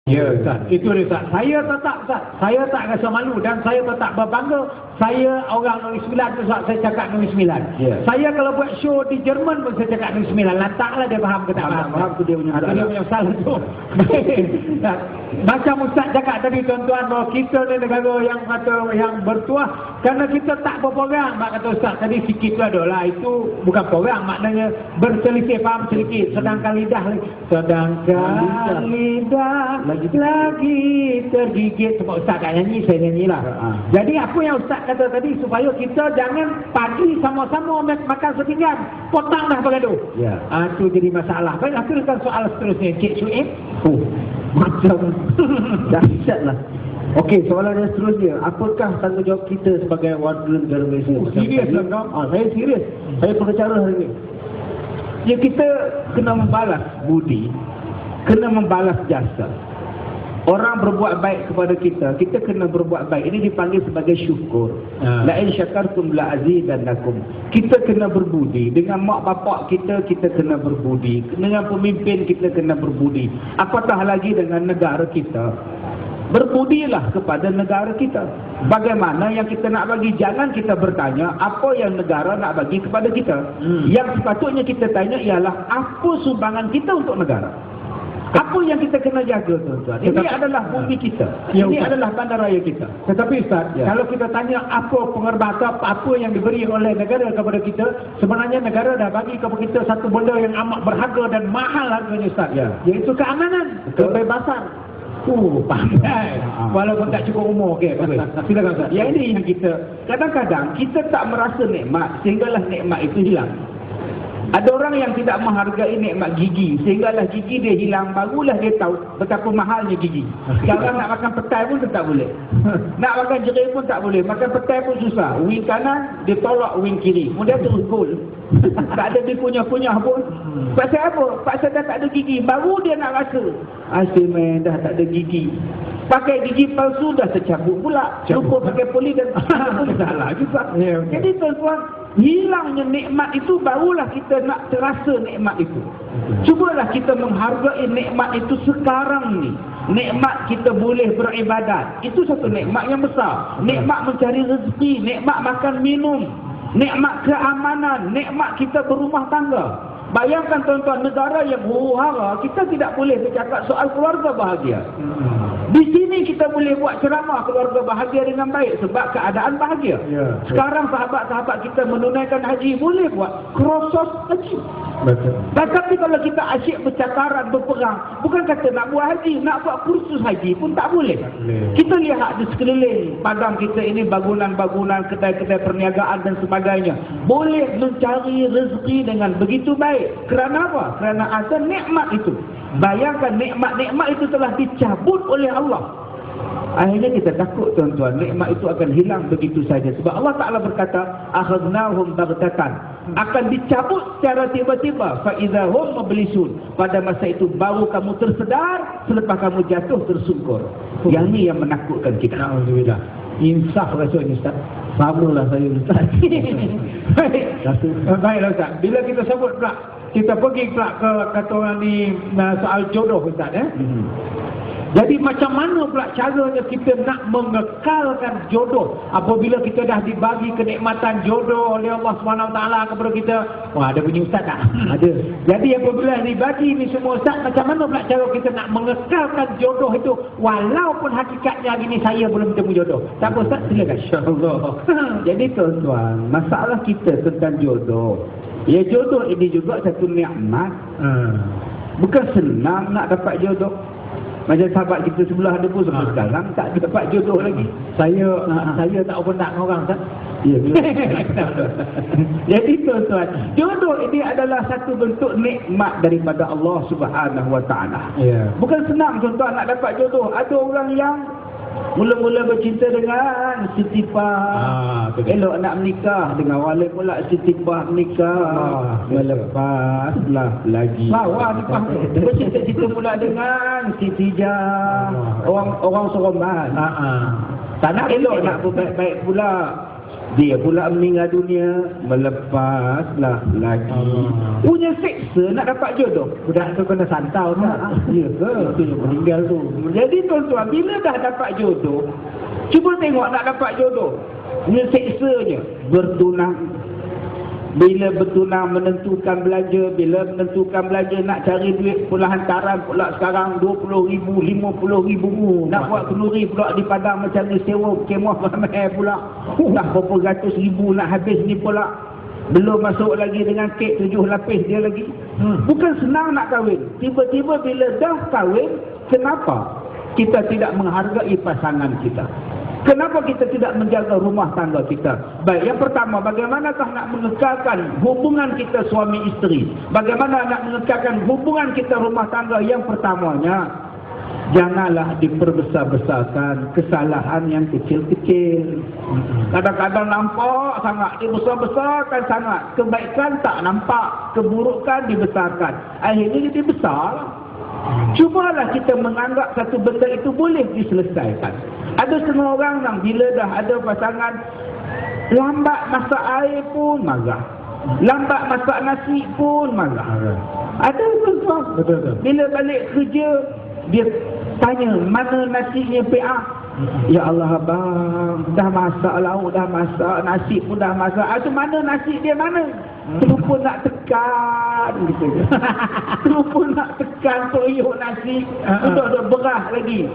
Ya Ustaz, itu dia Ustaz. Saya tetap Ustaz, saya tak rasa malu dan saya tetap berbangga. Saya orang Negeri Sembilan tu Ustaz, saya cakap Negeri Sembilan. Saya kalau buat show di Jerman pun saya cakap Negeri Sembilan. Lantaklah dia faham ke tak faham tu dia punya dia punya salah tu. Macam Ustaz cakap tadi tuan-tuan, bahawa kita ni negara yang kata yang bertuah kerana kita tak berperang. Mak kata Ustaz tadi sikit tu adalah itu bukan perang, maknanya berselisih faham sedikit. Sedangkan lidah lagi tergigit. Sebab Ustaz tak nyanyi, saya nyanyilah. Jadi apa yang Ustaz kata tadi, supaya kita jangan pagi sama-sama makan setinggan, potong dah bergaduh. Itu jadi masalah. Baiklah, teruskan soal seterusnya Cik Syuib. Macam dahsyat lah. Okey, soalan yang seterusnya, apakah tanggungjawab kita sebagai warga negara Malaysia? Serius lah kau? Saya serius. Saya pengacara hari ini. Ya, kita kena membalas budi, kena membalas jasa. Orang berbuat baik kepada kita, kita kena berbuat baik. Ini dipanggil sebagai syukur. La in syakartum la azidannakum. Kita kena berbudi dengan mak bapak kita, kita kena berbudi. Dengan pemimpin kita kena berbudi. Apatah lagi dengan negara kita. Berbudilah kepada negara kita. Bagaimana yang kita nak bagi, jangan kita bertanya apa yang negara nak bagi kepada kita. Yang sepatutnya kita tanya ialah apa sumbangan kita untuk negara. Apa yang kita kena jaga tuan-tuan? Ini adalah bumi kita. Ini adalah bandaraya kita. Tetapi Ustaz, kalau kita tanya apa penghormatan apa yang diberi oleh negara kepada kita, sebenarnya negara dah bagi kepada kita satu benda yang amat berharga dan mahal harganya Ustaz. Iaitu keamanan, kebebasan. Pandai. Walaupun tak cukup umur. Okey, silakan Ustaz. Yang ini yang kita kadang-kadang kita tak merasa nikmat sehinggalah nikmat itu hilang. Ada orang yang tidak menghargai nikmat gigi sehinggalah gigi dia hilang, barulah dia tahu betapa mahalnya gigi. Sekarang nak makan petai pun tak boleh. Nak makan jerai pun tak boleh. Makan petai pun susah. Wing kanan dia tolak wing kiri. Kemudian terus gol. Tak ada dikunyah-kunyah pun. Pasal apa? Pasal dah tak ada gigi. Baru dia nak rasa. Asyik main dah tak ada gigi. Pakai gigi palsu dah tercabut pula. Lupa pakai poli dan pun salah juga. Jadi tuan-tuan, hilangnya nikmat itu barulah kita nak terasa nikmat itu. Cubalah kita menghargai nikmat itu sekarang ni. Nikmat kita boleh beribadat. Itu satu nikmat yang besar. Nikmat mencari rezeki, nikmat makan minum, nikmat keamanan, nikmat kita berumah tangga. Bayangkan tuan-tuan, negara yang huru-hara, kita tidak boleh bercakap soal keluarga bahagia. Di sini kita boleh buat ceramah keluarga bahagia dengan baik sebab keadaan bahagia. Sekarang sahabat-sahabat kita menunaikan haji, boleh buat krosos haji. Tetapi kalau kita asyik bercakaran, berperang, bukan kata nak buat haji, nak buat kursus haji pun tak boleh. Kita lihat di sekeliling padang kita ini, bangunan-bangunan, kedai-kedai perniagaan dan sebagainya, boleh mencari rezeki dengan begitu baik. Kerana apa? Kerana ada nikmat itu. Bayangkan nikmat-nikmat itu telah dicabut oleh Allah. Akhirnya kita takut tuan-tuan, nikmat itu akan hilang begitu saja. Sebab Allah Ta'ala berkata, akhadnahum baghtatan, akan dicabut secara tiba-tiba. Fa idza hum mublisun, pada masa itu baru kamu tersedar selepas kamu jatuh tersungkur. Yang ni yang menakutkan kita. Alhamdulillah. Insaf rasanya Ustaz. Samalah saya Ustaz. Baiklah Ustaz. Bila kita sebut pula, kita pergi pula ke kata orang ni soal jodoh Ustaz. Jadi macam mana pula caranya kita nak mengekalkan jodoh apabila kita dah dibagi kenikmatan jodoh oleh Allah SWT kepada kita? Wah, ada bunyi Ustaz tak? Ada. Jadi apabila dibagi ni semua Ustaz, macam mana pula cara kita nak mengekalkan jodoh itu walaupun hakikatnya hari ni saya belum bertemu jodoh? Tak apa Ustaz, silakan. InsyaAllah. Jadi tuan-tuan, masalah kita tentang jodoh, ya jodoh ini juga satu nikmat. Bukan senang nak dapat jodoh. Macam sahabat kita sebelah ada pun sampai sekarang tak dapat jodoh lagi. Saya tak pernah dengan orang Ustaz. Ya, jadi tuan-tuan, jodoh ini adalah satu bentuk nikmat daripada Allah Subhanahu Wa Taala. Bukan senang tuan-tuan nak dapat jodoh. Ada orang yang mula-mula bercinta dengan Siti Pah, elok nak menikah dengan wali pula Siti Pah menikah, melepaslah lagi lawa ni Pah bercinta-cinta pula dengan Siti Jah, orang Soroman. Tak nak elok nak berbaik-baik pula Dia pula meninggal dunia, melepaslah lagi. Punya seksa nak dapat jodoh. Budak tu kena santau tak? Ya ke? Itu yang meninggal tu. Jadi tuan-tuan, bila dah dapat jodoh, cuba tengok nak dapat jodoh. Ini seksanya. Bertunang. Bila bertunang menentukan belanja, bila menentukan belanja nak cari duit pula hantaran pula sekarang 20,000, 50,000. Nak buat kenduri pula di Padang mencari sewa kemah ramai pula. Dah berapa ratus ribu nak habis ni pula. Belum masuk lagi dengan kek 7 lapis dia lagi. Bukan senang nak kahwin. Tiba-tiba bila dah kahwin, kenapa kita tidak menghargai pasangan kita? Kenapa kita tidak menjaga rumah tangga kita? Baik, yang pertama, bagaimanakah nak mengekalkan hubungan kita suami isteri? Bagaimana nak mengekalkan hubungan kita rumah tangga? Yang pertamanya, janganlah diperbesar-besarkan kesalahan yang kecil-kecil. Kadang-kadang nampak sangat, dibesar-besarkan sangat. Kebaikan tak nampak, keburukan dibesarkan. Akhirnya jadi besar. Cubalah kita menganggap satu benda itu boleh diselesaikan. Ada setengah orang yang bila dah ada pasangan, lambat masak air pun marah, lambat masak nasi pun marah. Ada tuan-tuan. Betul. Bila balik kerja, dia tanya mana nasinya PA. Ya Allah abang, dah masak lauk, dah masak nasi pun dah masak. Itu mana nasi dia mana? Terlupa nak tekan gitu. Terlupa nak tekan toyok nasi. Sudah berah lagi.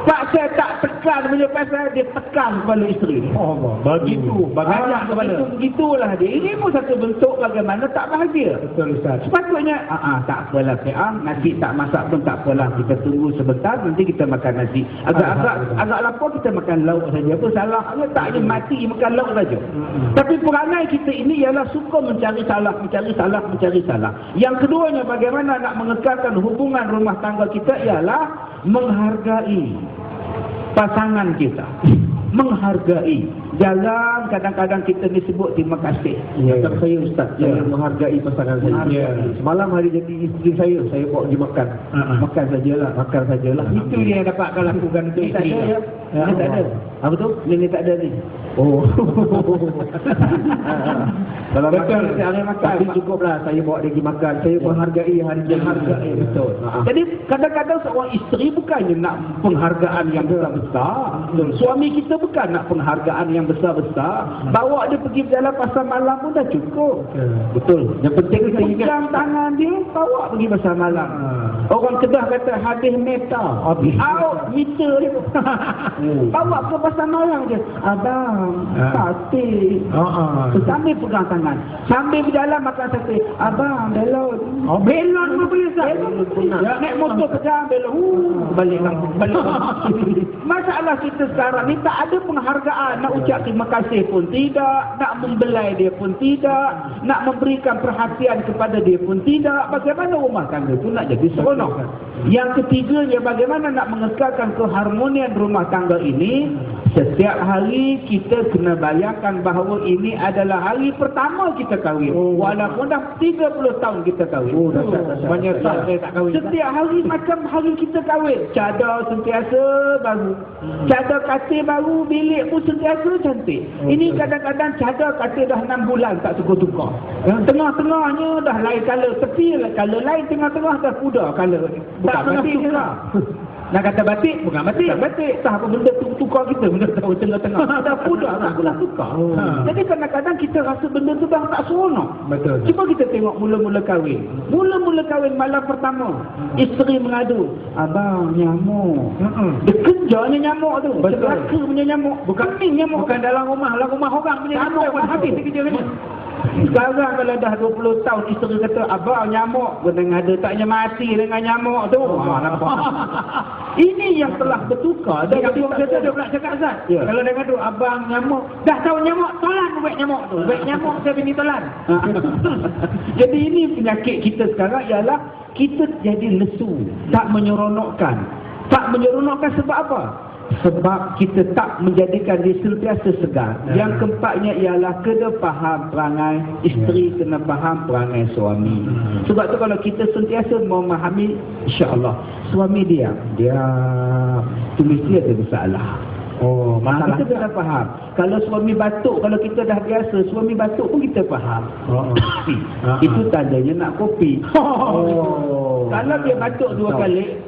Pak saya tak tekan punya pasal dia tekan kepala isteri. Oh, begitu. Banyak kepala. Begitulah dia. Ini pun satu bentuk bagaimana tak bahagia. Betul Ustaz. Sepatutnya tak apalah PA, nasi tak masak pun tak apalah. Kita tunggu sebentar nanti kita makan nasi. Agak lapar kita makan lauk saja. Apa salahnya taknya mati makan lauk saja. Tapi perangai kita ini ialah suka mencari salah. Yang keduanya bagaimana nak mengekalkan hubungan rumah tangga kita ialah menghargai pasangan kita. Menghargai. Jangan kadang-kadang kita disebut terima kasih. Kata saya Ustaz, saya menghargai pasangan saya. Semalam hari jadi isteri saya bawa pergi makan. Makan sajalah. Itu dia yang dapat kau lakukan untuk isteri. Tak ada. Apa tu? Ini tak ada ni. Oh. Kalau betul, makan, hari makan. Tapi cukuplah saya bawa dia pergi makan. Saya menghargai hari dia. Menghargai, betul. Jadi kadang-kadang seorang isteri bukannya nak penghargaan yang besar-besar. Suami kita bukan nak penghargaan yang besar-besar. Bawa dia pergi berjalan pasar malam pun dah cukup. Betul. Yang penting kita ingat pegang tangan dia, bawa pergi pasar malam. Orang Kedah kata habis meta. Out meter dia. Bawa ke pasar malam je. Abang, sate. Sambil pegang tangan. Sambil berjalan makan sate. Abang, belon. Belon pun boleh Ustaz. Naik motor pegang belon. Balik. Masalah kita sekarang ni tak ada penghargaan. Nak ucap terima kasih pun tidak. Nak membelai dia pun tidak. Nak memberikan perhatian kepada dia pun tidak. Bagaimana rumah tangga itu nak jadi seronok? Yang ketiganya, bagaimana nak mengekalkan keharmonian rumah tangga ini? Setiap hari kita kena bayangkan bahawa ini adalah hari pertama kita kahwin. Walaupun dah 30 tahun kita kahwin. Menyesal saya tak kahwin. Setiap hari macam hari kita kahwin. Cadar sentiasa baru. Cadar katil baru, bilik pun sentiasa cantik. Ini kadang-kadang cadar katil dah 6 bulan tak tukar-tukar. Tengah-tengahnya dah lain color. Tepi color lain, tengah-tengah dah pudar color. Tak batik je lah. Nak kata batik, bukan batik. Batik. Tak apa benda tukar kita. Benda tahu tengah-tengah. Dah pudar, tak pula tukar. Jadi kadang-kadang kita rasa benda tu dah tak seronok. Betul. Cuba kita tengok mula-mula kahwin. Mula-mula kahwin malam pertama. Isteri mengadu. Abang, nyamuk. Dia kejarnya nyamuk tu. Celaka punya nyamuk. Bukan nyamuk. Bukan dalam rumah orang punya nyamuk. Habis dia kerja. Sekarang kalau dah 20 tahun isteri kata abang nyamuk, dengan ada taknya mati dengan nyamuk tu. Ini yang telah bertukar. Dia pula cakap Zat. Kalau dia kata abang nyamuk, dah tahu nyamuk, tolan buat nyamuk tu. Buat nyamuk saya bini tolan. Jadi ini penyakit kita sekarang ialah kita jadi lesu, tak menyeronokkan. Tak menyeronokkan sebab apa? Sebab kita tak menjadikan dia sentiasa segar. Yang keempatnya ialah kena faham perangai isteri, kena faham perangai suami. Sebab tu kalau kita sentiasa memahami, insya-Allah suami dia tu mesti ada masalah. Oh, masalah kita dah faham. Kalau suami batuk, kalau kita dah biasa suami batuk pun kita faham. Itu tandanya nak kopi. Kalau dia batuk 2 kali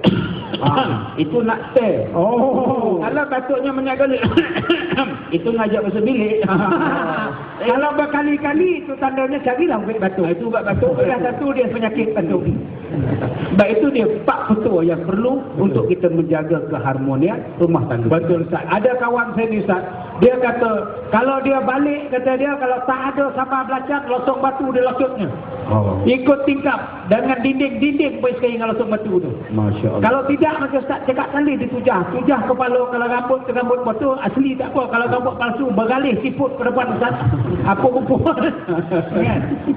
itu nak teh. Kalau batuknya banyak kali itu ngajak masuk bilik. Kalau berkali-kali itu tandanya carilah ubat batuk. Itu ubat batuk. Dah satu dia penyakit batuk. Baik, itu dia 4 faktor yang perlu untuk kita menjaga keharmonian rumah tangga. Betul Ustaz. Ada kawan saya ni Ustaz, dia kata kalau dia balik, kata dia kalau tak ada sama belacan, losong batu dia losotnya. Ikut tingkap dengan dinding-dinding pun sekali dengan losong batu tu. Masya Allah. Kalau tidak macam Ustaz cakap tadi ditujah kepala. Kalau rambut betul asli tak apa. Kalau rambut palsu bergalih siput ke depan Ustaz. Apa rupa kan?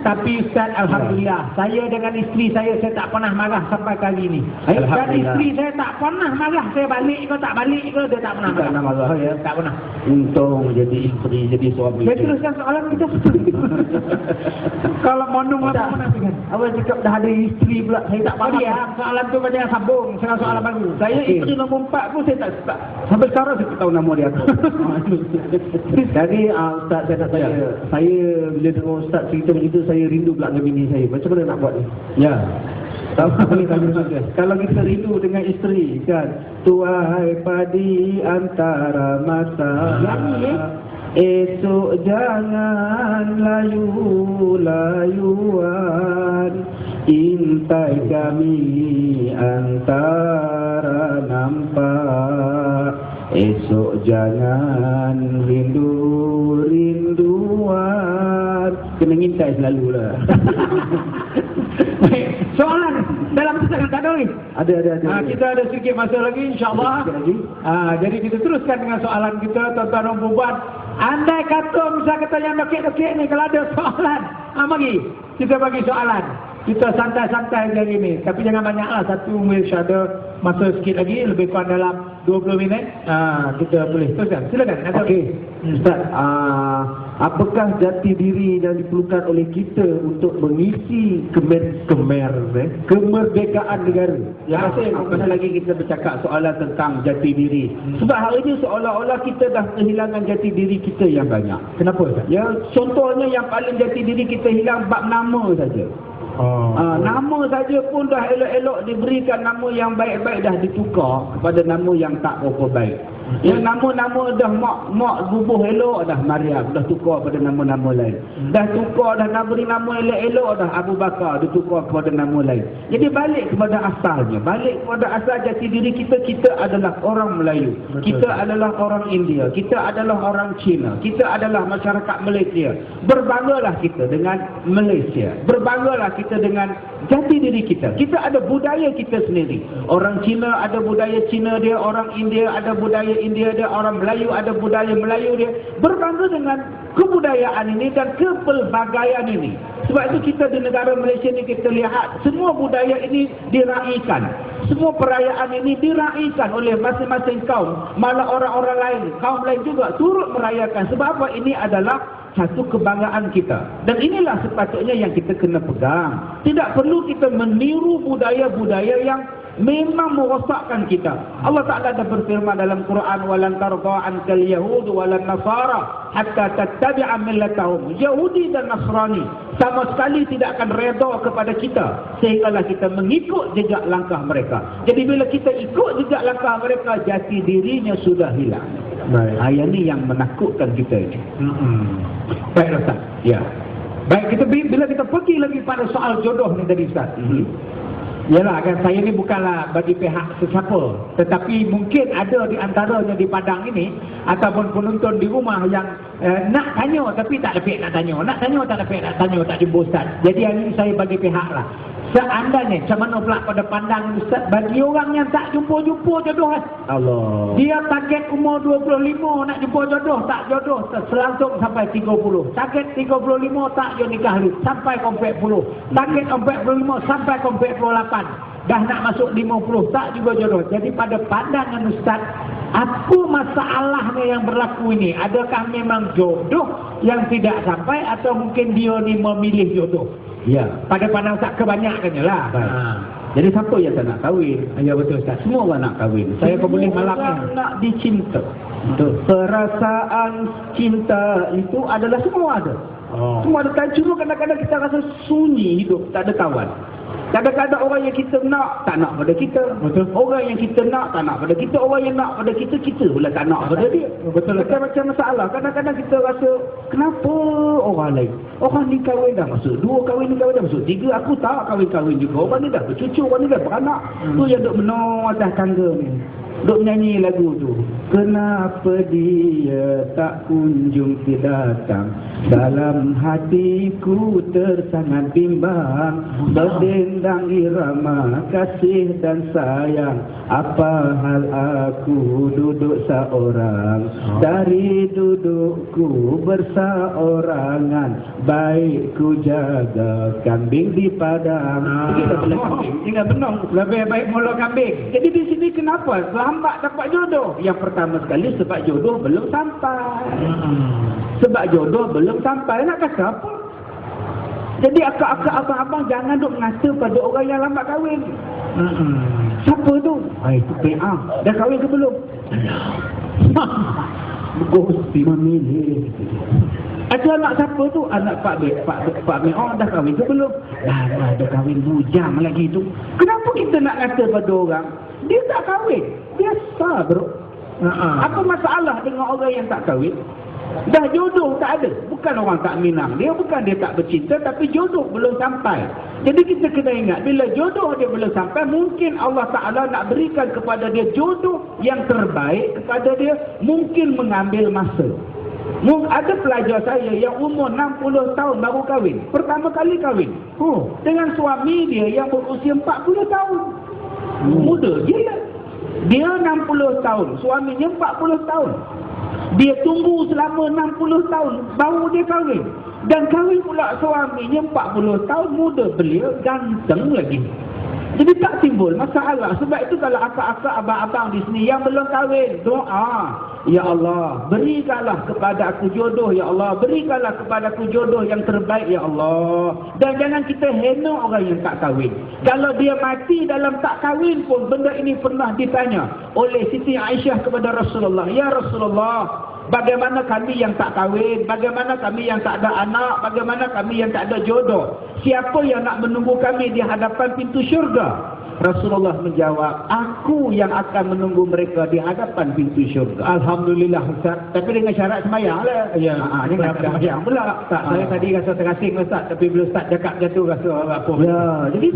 Tapi Ustaz alhamdulillah saya dengan isteri saya tak pernah marah sampai kali ni. Dan isteri saya tak pernah marah saya balik ke tak balik ke, dia tak pernah marah ya. Tak pernah. Untung jadi isteri, jadi suami. Saya teruskan soalan kita. Kalau monong lah mana kan? Awak cakap dah ada isteri pula, saya tak faham. Soalan tu macam sambung dengan soalan baru. Saya isteri nombor 4 pun saya tak sampai sekarang saya tak tahu nama dia apa. Jadi Ustaz saya nak tanya, saya bila dengar Ustaz cerita begitu saya rindu pula dengan bini saya. Macam mana nak buat ni? Ya. Kalau kita rindu dengan isteri kan, tuai padi antara mata, esok jangan layu-layuan, intai kami antara nampak, esok jangan rindu-rinduan. Kena ngintai selalulah. Soalan dalam kisah tak ada ni? Ada. Kita ada sedikit masa lagi insyaAllah. Jadi kita teruskan dengan soalan kita, tuan-tuan dan puan. Andai kata misal kata yang dokek-dokek ni kalau ada soalan, mari kita bagi soalan. Kita santai-santai hari ni. Tapi jangan banyaklah, 1 minit ada masa sikit lagi, lebih kurang dalam 20 minit. Kita boleh teruskan. Silakan. Okey. Ustaz, apakah jati diri yang diperlukan oleh kita untuk mengisi kemerdekaan negara? Yang masih lagi kita bercakap soalan tentang jati diri. Sebab hari ini seolah-olah kita dah kehilangan jati diri kita yang banyak. Kenapa Ustaz? Ya, contohnya yang paling jati diri kita hilang bab nama saja. Nama saja pun dah elok-elok diberikan nama yang baik-baik dah ditukar kepada nama yang tak berapa baik. Yang nama-nama dah mak bubuh elok dah Maryam, dah tukar pada nama-nama lain. Dah tukar dah beri nama elok-elok dah Abu Bakar, ditukar kepada nama lain. Jadi balik kepada asalnya, balik kepada asal jati diri kita. Kita adalah orang Melayu. Betul. Kita adalah orang India, kita adalah orang Cina, kita adalah masyarakat Malaysia. Berbanggalah kita dengan Malaysia. Berbanggalah kita dengan jati diri kita. Kita ada budaya kita sendiri. Orang Cina ada budaya Cina dia, orang India ada budaya India dia, orang Melayu ada budaya Melayu dia. Berbangga dengan kebudayaan ini dan kepelbagaian ini. Sebab itu kita di negara Malaysia ni kita lihat semua budaya ini diraikan. Semua perayaan ini diraikan oleh masing-masing kaum. Malah orang-orang lain, kaum lain juga turut merayakan. Sebab apa? Ini adalah satu kebanggaan kita. Dan inilah sepatutnya yang kita kena pegang. Tidak perlu kita meniru budaya-budaya yang memang merosakkan kita. Allah Ta'ala dah berfirman dalam Quran, walan tarda ankal yahud walan nasara hatta tattabi'a millatahum. Yahudi dan Nasrani sama sekali tidak akan redha kepada kita sehinggalah kita mengikut jejak langkah mereka. Jadi bila kita ikut jejak langkah mereka, jati dirinya sudah hilang. Baik. Ayat ni yang menakutkan kita ini. Baik Ustaz. Ya. Baik, bila kita pergi lagi pada soal jodoh ni tadi Ustaz. Yalah kan, saya ni bukanlah bagi pihak sesiapa, tetapi mungkin ada di antaranya di Padang ini ataupun penonton di rumah yang nak tanya tapi tak dapat nak tanya, nak tanya tak dapat nak tanya, tak jumpa Ustaz. Jadi hari ini saya bagi pihak lah. Seandainya macam mana pula pada pandang Ustaz bagi orang yang tak jumpa-jumpa jodoh kan? Allah. Dia target umur 25 nak jumpa jodoh, tak jodoh selangsung sampai 30. Target 35 tak dia nikah dulu sampai ke 40. Target 45 sampai ke 48. Dah nak masuk 50 tak juga jodoh. Jadi pada pandangan Ustaz, apa masalahnya yang berlaku ini? Adakah memang jodoh yang tidak sampai atau mungkin dia ni memilih jodoh? Ya, pada pandangan Ustaz kebanyakannya lah. Jadi siapa yang tak nak kahwin? Ya betul Ustaz. Semua orang nak kahwin. Saya kau boleh Semua malapnya. orang nak dicinta. Perasaan cinta itu adalah semua ada. Oh. Semua ada. Cuma kadang-kadang kita rasa sunyi hidup, tak ada kawan. Kadang-kadang orang yang kita nak, tak nak pada kita. Betul. Orang yang kita nak, tak nak pada kita. Orang yang nak pada kita, kita pula tak nak pada dia. Betul. Macam masalah. Kadang-kadang kita rasa, kenapa orang lain? Orang ni kahwin dah masuk 2, kahwin ni kahwin dah masuk 3. Aku tak kahwin-kahwin juga. Orang ni dah bercucu, orang ni dah beranak. Tu yang duk menong atas tangga ni. Duk menyanyi lagu tu. Kenapa dia tak kunjung datang? Dalam hatiku tersangat bimbang, berdendang irama kasih dan sayang. Apa hal aku duduk seorang? Dari dudukku berseorangan, baik ku jaga kambing di padang. Tinggal benong. Lebih baik mula kambing. Jadi di sini kenapa lambat dapat jodoh? Yang pertama sekali sebab jodoh belum sampai. Sebab jodoh belum sampai. Nak kata apa? Jadi akak-akak abang-abang jangan duk mengata pada orang yang lambat kahwin. Siapa tu? Itu PA. Dah kahwin ke belum? Bergosi memilih. Ada anak siapa tu? Anak Pak Me'ah dah kahwin ke belum? Dah kahwin bujang lagi tu. Kenapa kita nak kata pada orang dia tak kahwin? Biasa bro. Apa masalah dengan orang yang tak kahwin? Dah jodoh tak ada. Bukan orang tak minang dia, bukan dia tak bercinta, tapi jodoh belum sampai. Jadi kita kena ingat, bila jodoh dia belum sampai, mungkin Allah Ta'ala nak berikan kepada dia jodoh yang terbaik kepada dia, mungkin mengambil masa. Ada pelajar saya yang umur 60 tahun baru kahwin. Pertama kali kahwin. Dengan suami dia yang berusia 40 tahun. Muda dia 60 tahun, suaminya 40 tahun. Dia tunggu selama 60 tahun baru dia kahwin. Dan kahwin pula suaminya 40 tahun, muda beliau, ganteng lagi. Jadi tak timbul masalah. Sebab itu kalau akak-akak abang-abang di sini yang belum kahwin, doa, ya Allah, berikanlah kepada aku jodoh, ya Allah, berikanlah kepada aku jodoh yang terbaik, ya Allah. Dan jangan kita hina orang yang tak kahwin. Kalau dia mati dalam tak kahwin pun, benda ini pernah ditanya oleh Siti Aisyah kepada Rasulullah. Ya Rasulullah, bagaimana kami yang tak kahwin? Bagaimana kami yang tak ada anak? Bagaimana kami yang tak ada jodoh? Siapa yang nak menunggu kami di hadapan pintu syurga? Rasulullah menjawab, aku yang akan menunggu mereka di hadapan pintu syurga. Alhamdulillah Ustaz. Tapi dengan syarat sembahyang lah. Ya, dengan sembahyang pula. Tak, saya tadi rasa terasing Ustaz, tapi bila Ustaz cakap macam tu rasa apa. Ya, jadi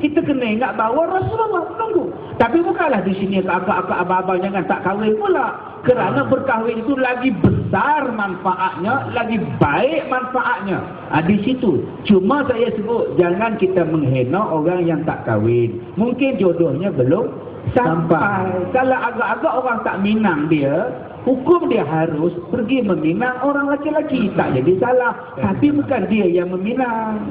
kita kena ingat bahawa Rasulullah menunggu. Tapi bukanlah di sini akak-akak abang-abang jangan tak kahwin pula. Kerana berkahwin itu lagi besar manfaatnya, lagi baik manfaatnya. Di situ. Cuma saya sebut, jangan kita menghina orang yang tak kahwin. Mungkin jodohnya belum sampai. Kalau agak-agak orang tak minang dia, hukum dia harus pergi meminang orang laki-laki. Tak jadi salah. Tapi bukan dia yang meminang.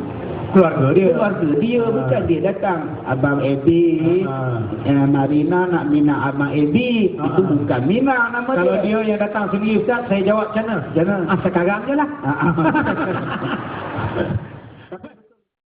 Keluarga dia, bukan dia datang. Abang Ebi, Marina nak minang Abang Ebi, itu bukan minang nama Kalau dia. dia yang datang sendiri Ustaz, saya jawab macam mana? Jangan. Sekarang je lah.